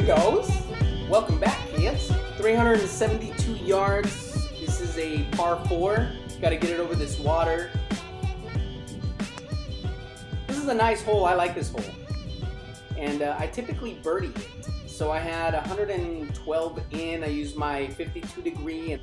amigos. Welcome back, kids. 372 yards. This is a par 4. Got to get it over this water. This is a nice hole. I like this hole. And I typically birdie it. So I had 112 in. I used my 52 degree. And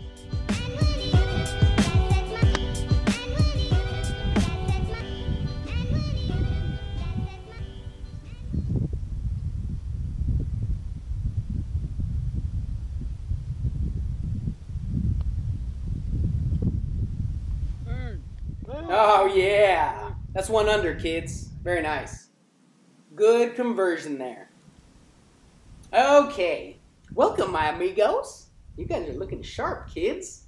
oh yeah, that's 1 under, kids. Very nice. Good conversion there. Okay, welcome my amigos. You guys are looking sharp, kids.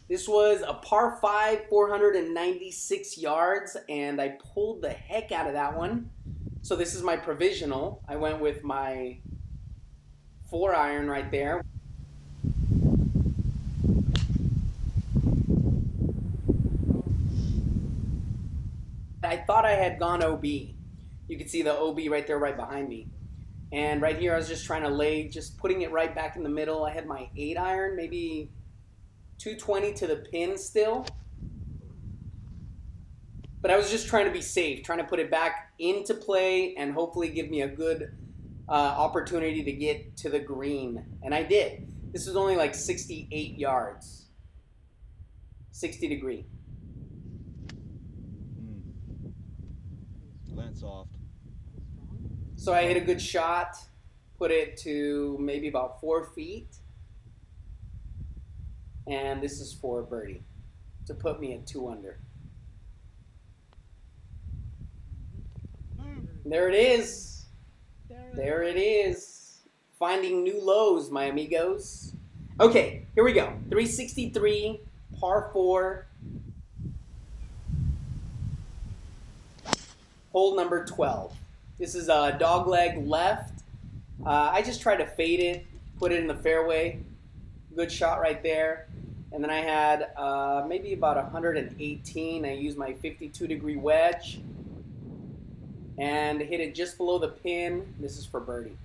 This was a par 5, 496 yards, and I pulled the heck out of that one. So this is my provisional. I went with my 4-iron right there. I thought I had gone OB. You can see the OB right there, right behind me. And right here, I was just trying to lay, just putting it right back in the middle. I had my 8-iron, maybe 220 to the pin still. But I was just trying to be safe, trying to put it back into play and hopefully give me a good opportunity to get to the green. And I did. This was only like 68 yards. 60 degree. Soft. So I hit a good shot, put it to maybe about 4 feet, and this is for a birdie to put me at 2 under. There it is. There it is. Finding new lows, my amigos. Okay, here we go. 363, par 4. Hole number 12. This is a dog leg left. I just tried to fade it, put it in the fairway. Good shot right there. And then I had maybe about 118. I used my 52 degree wedge and hit it just below the pin. This is for birdie.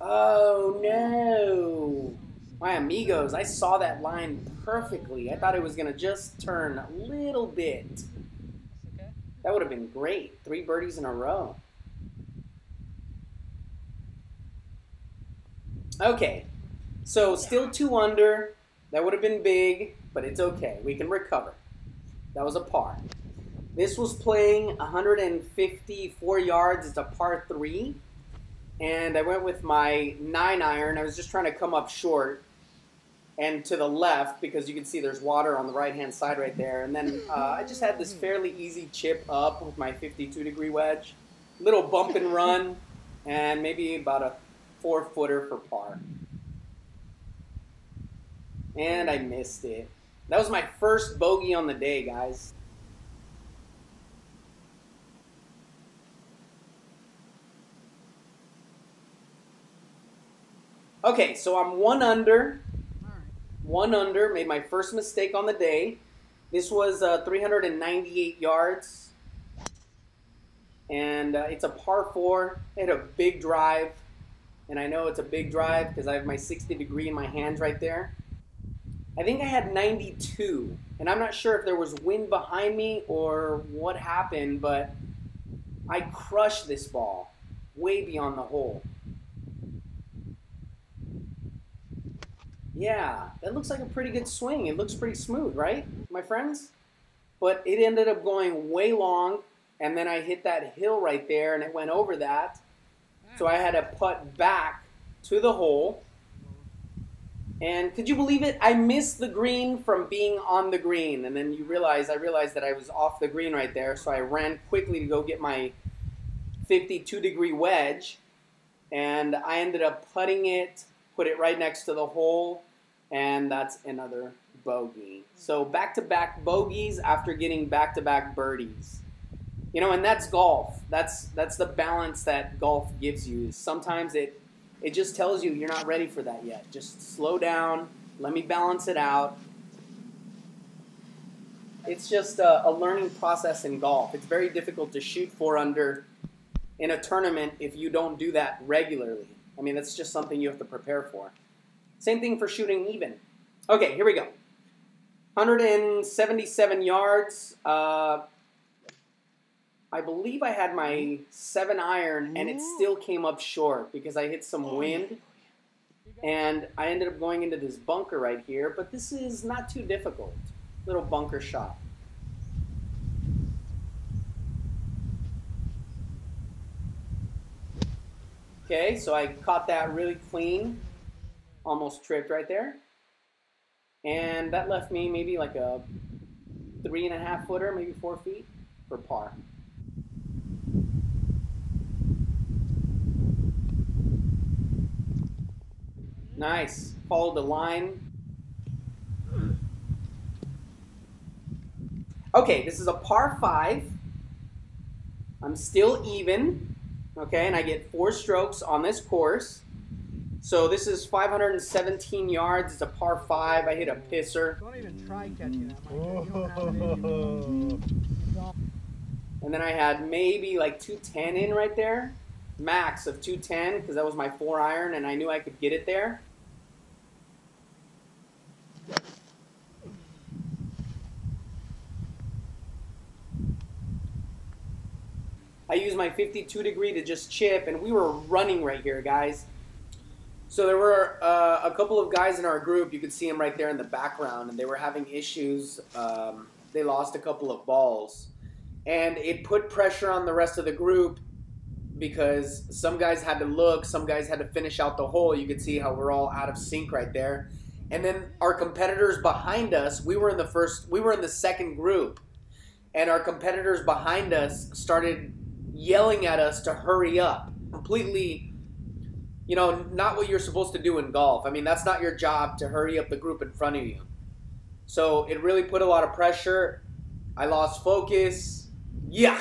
Oh no! My amigos, I saw that line perfectly. I thought it was going to just turn a little bit. That would have been great. 3 birdies in a row. Okay, so still 2 under. That would have been big, but it's okay. We can recover. That was a par. This was playing 154 yards. It's a par 3. And I went with my 9-iron. I was just trying to come up short and to the left because you can see there's water on the right-hand side right there. And then I just had this fairly easy chip up with my 52 degree wedge. Little bump and run and maybe about a 4-footer for par. And I missed it. That was my first bogey on the day, guys. Okay, so I'm 1 under. 1 under, made my first mistake on the day. This was 398 yards. And it's a par 4. I hit a big drive. And I know it's a big drive because I have my 60 degree in my hands right there. I think I had 92. And I'm not sure if there was wind behind me or what happened, but I crushed this ball way beyond the hole. Yeah, that looks like a pretty good swing. It looks pretty smooth, right, my friends? But it ended up going way long, and then I hit that hill right there, and it went over that. So I had to putt back to the hole. And could you believe it? I missed the green from being on the green. And then I realized that I was off the green right there, so I ran quickly to go get my 52 degree wedge. And I ended up putting it, put it right next to the hole. And that's another bogey. So back-to-back bogeys after getting back-to-back birdies. You know, and that's golf. That's the balance that golf gives you. Sometimes it just tells you you're not ready for that yet. Just slow down. Let me balance it out. It's just a learning process in golf. It's very difficult to shoot 4-under in a tournament if you don't do that regularly. I mean, that's just something you have to prepare for. Same thing for shooting even. Okay, here we go. 177 yards. I believe I had my 7-iron, and it still came up short because I hit some wind, and I ended up going into this bunker right here, but this is not too difficult. Little bunker shot. Okay, so I caught that really clean. Almost tripped right there. And that left me maybe like a 3.5 footer, maybe 4 feet for par. Nice. Followed the line. Okay, this is a par 5. I'm still even. Okay, and I get 4 strokes on this course. So this is 517 yards. It's a par 5. I hit a pisser. Don't even try catching that, Mike. You don't have it. And then I had maybe like 210 in right there. Max of 210 because that was my 4-iron and I knew I could get it there. I used my 52 degree to just chip, and we were running right here, guys. So there were a couple of guys in our group. You could see them right there in the background, and they were having issues. They lost a couple of balls, and it put pressure on the rest of the group because some guys had to look, some guys had to finish out the hole. You could see how we're all out of sync right there. And then our competitors behind us, we were in the second group, and our competitors behind us started yelling at us to hurry up. Completely, you know, not what you're supposed to do in golf. I mean, that's not your job to hurry up the group in front of you. So it really put a lot of pressure. I lost focus. Yeah.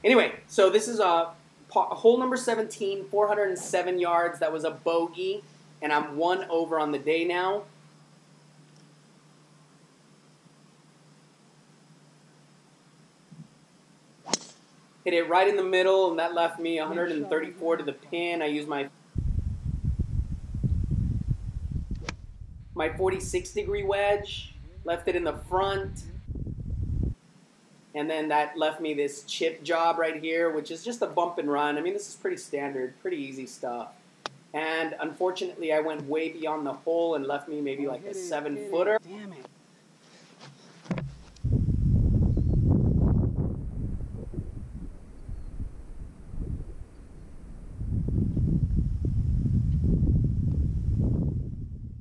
Anyway, so this is hole number 17, 407 yards. That was a bogey, and I'm 1 over on the day now. Hit it right in the middle, and that left me 134 to the pin. I used my 46 degree wedge, left it in the front, and then that left me this chip job right here, which is just a bump and run. I mean, this is pretty standard, pretty easy stuff. And unfortunately, I went way beyond the hole and left me maybe like a 7-footer. Damn it.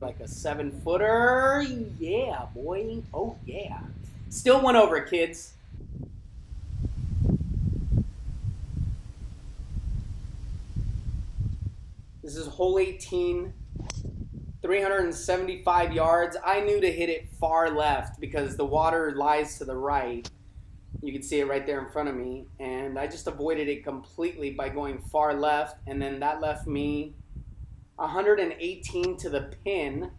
Like a 7-footer. Yeah, boy. Oh, yeah. Still 1 over, kids. This is hole 18, 375 yards. I knew to hit it far left because the water lies to the right. You can see it right there in front of me. And I just avoided it completely by going far left. And then that left me 118 to the pin.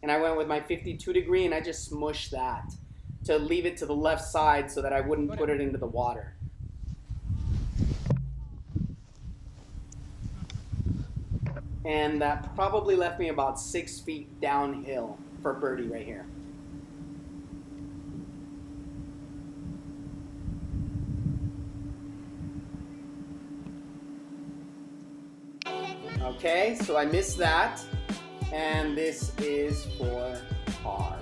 And I went with my 52 degree and I just smushed that to leave it to the left side so that I wouldn't put it into the water. And that probably left me about 6 feet downhill for birdie right here. Okay, so I missed that. And this is for par.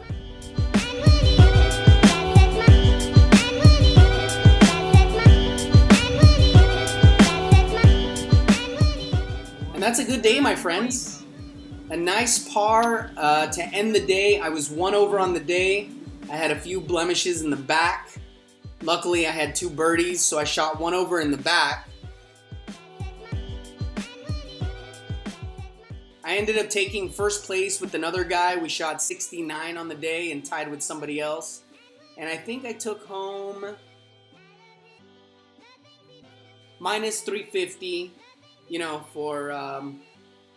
And that's a good day, my friends. A nice par to end the day. I was 1 over on the day. I had a few blemishes in the back. Luckily, I had 2 birdies, so I shot 1 over in the back. I ended up taking first place with another guy. We shot 69 on the day and tied with somebody else. And I think I took home minus 350, you know, for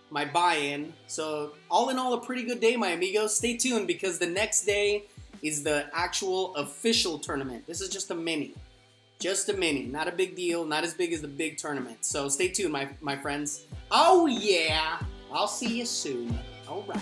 my buy-in. So all in all, a pretty good day, my amigos. Stay tuned because the next day is the actual official tournament. This is just a mini. Just a mini. Not a big deal. Not as big as the big tournament. So stay tuned, my friends. Oh, yeah. I'll see you soon. All right.